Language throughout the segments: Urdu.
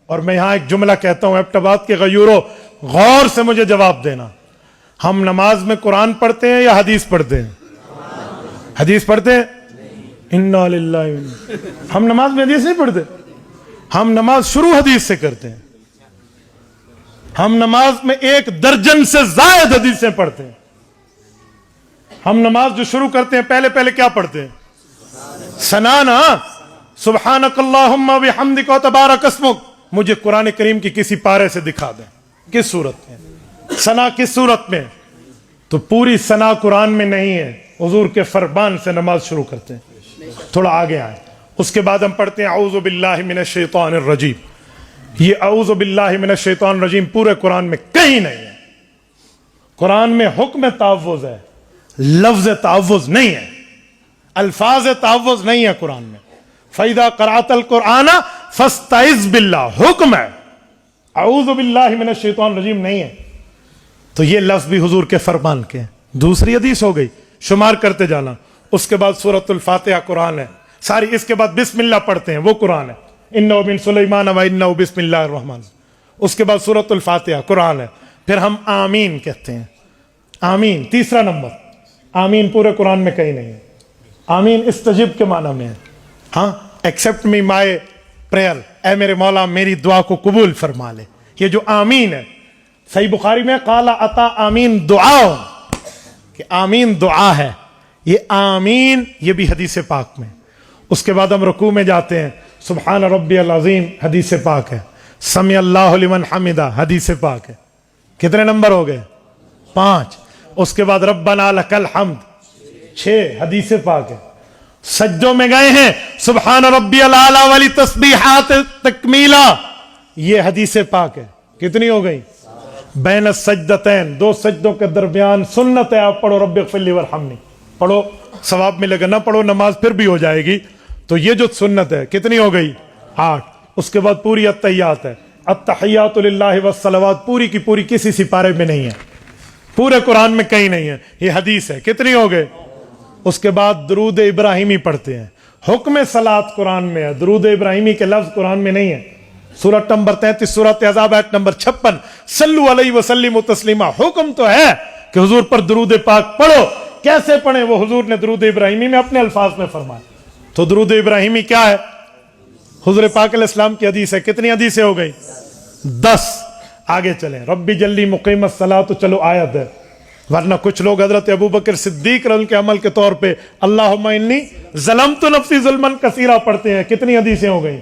اور میں یہاں ایک جملہ کہتا ہوں ایبٹ آباد کے غیوروں، غور سے مجھے جواب دینا، ہم نماز میں قرآن پڑھتے ہیں یا حدیث پڑھتے ہیں؟ حدیث پڑھتے ہیں؟ انا للہ ہم نماز میں حدیث نہیں پڑھتے، ہم نماز شروع حدیث سے کرتے ہیں، ہم نماز میں 1 درجن سے زائد حدیثیں پڑھتے ہیں۔ ہم نماز جو شروع کرتے ہیں پہلے کیا پڑھتے ہیں؟ ثنا نا، سبحانک اللہم و بحمدک و تبارک اسمک۔ مجھے قرآن کریم کی کسی پارے سے دکھا دیں کس صورت میں ثنا، کس صورت میں؟ تو پوری ثنا قرآن میں نہیں ہے، حضور کے فرمان سے نماز شروع کرتے ہیں۔ تھوڑا آگے آئیں، اس کے بعد ہم پڑھتے ہیں اعوذ باللہ من الشیطان الرجیم۔ یہ اعوذ باللہ من الشیطان الرجیم پورے قرآن میں کہیں نہیں ہے۔ قرآن میں حکم تعوذ ہے، لفظ تعوذ نہیں ہے، الفاظ تعوذ نہیں ہے قرآن میں۔ فَإِذَا قَرَأْتَ الْقُرْآنَ فَاسْتَعِذْ بِاللَّهِ، حکم ہے، اعوذ باللہ من الشیطان الرجیم نہیں ہے۔ تو یہ لفظ بھی حضور کے فرمان کے ہیں۔ دوسری حدیث ہو گئی، شمار کرتے جانا۔ اس کے بعد سورۃ الفاتحہ قرآن ہے ساری، اس کے بعد بسم اللہ پڑھتے ہیں وہ قرآن ہے، اِنَّهُ مِن سُلَيْمَانَ وَإِنَّهُ بسم اللہ الرحمن۔ اس کے بعد سورۃ الفاتحہ قرآن ہے۔ پھر ہم آمین کہتے ہیں، آمین تیسرا نمبر۔ آمین پورے قرآن میں کہیں نہیں ہے۔ آمین استجب کے معنی میں ہے، ہاں ایکسپٹ می مائی پریئر، اے میرے مولا میری دعا کو قبول فرما لے۔ یہ جو آمین ہے، صحیح بخاری میں قال اتا آمین دعا، کہ آمین دعا ہے، یہ آمین یہ بھی حدیث پاک میں۔ اس کے بعد ہم رکوع میں جاتے ہیں، سبحان ربی العظیم حدیث پاک ہے، سمع اللہ لمن حمدہ حدیث پاک ہے۔ کتنے نمبر ہو گئے؟ 5۔ اس کے بعد ربنا لک الحمد 6 حدیث پاک ہے۔ سجدوں میں گئے ہیں، سبحان ربی الاعلی والی تسبیحات تکمیلا، یہ حدیث پاک ہے۔ کتنی ہو گئی؟ بین السجدتین، 2 سجدوں کے درمیان سنت ہے، آپ پڑھو رب اغفر لی وارحمنی، پڑھو ثواب ملے گا، نہ پڑھو نماز پھر بھی ہو جائے گی۔ تو یہ جو سنت ہے کتنی ہو گئی؟ 8۔ اس کے بعد پوری التحیات ہے، التحیات للہ والصلوات، پوری کی پوری کسی سپارے میں نہیں ہے، پورے قرآن میں کہیں نہیں ہے، یہ حدیث ہے۔ کتنی ہو گئے؟ اس کے بعد درود ابراہیمی پڑھتے ہیں، حکم صلاۃ قرآن میں ہے، درود ابراہیمی کے لفظ قرآن میں نہیں ہے۔ سورۃ نمبر 33 سورۃ احزاب آیت نمبر 56، صلو علیہ وسلم تسلیما، حکم تو ہے کہ حضور پر درود پاک پڑھو۔ کیسے پڑھیں؟ وہ حضور نے درود ابراہیمی میں اپنے الفاظ میں فرمایا۔ تو درود ابراہیمی کیا ہے؟ حضور پاک علیہ السلام کی حدیث ہے۔ کتنی حدیثیں ہو گئی؟ 10۔ آگے چلیں، ربی جلی مقیم الصلاۃ، تو چلو آیت ہے، ورنہ کچھ لوگ حضرت ابوبکر صدیق رضی کے عمل کے طور پہ اللہم انی ظلمت نفسی ظلما کثیرا پڑھتے ہیں۔ کتنی حدیثیں ہو گئی؟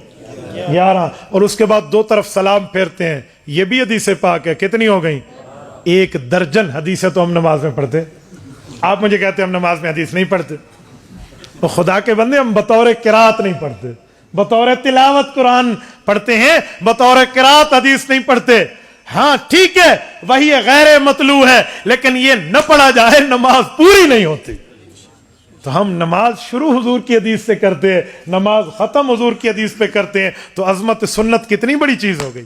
11۔ اور اس کے بعد 2 طرف سلام پھیرتے ہیں، یہ بھی حدیث پاک ہے۔ کتنی ہو گئی؟ 1 درجن حدیثیں تو ہم نماز میں پڑھتے ہیں۔ آپ مجھے کہتے ہیں ہم نماز میں حدیث نہیں پڑھتے، تو خدا کے بندے ہم بطور قرات نہیں پڑھتے، بطور تلاوت قرآن پڑھتے ہیں، بطور قرات حدیث نہیں پڑھتے۔ ہاں ٹھیک ہے، وہی غیر مطلوع ہے، لیکن یہ نہ پڑھا جائے نماز پوری نہیں ہوتی۔ تو ہم نماز شروع حضور کی حدیث سے کرتے ہیں، نماز ختم حضور کی حدیث پہ کرتے ہیں، تو عظمت سنت کتنی بڑی چیز ہو گئی۔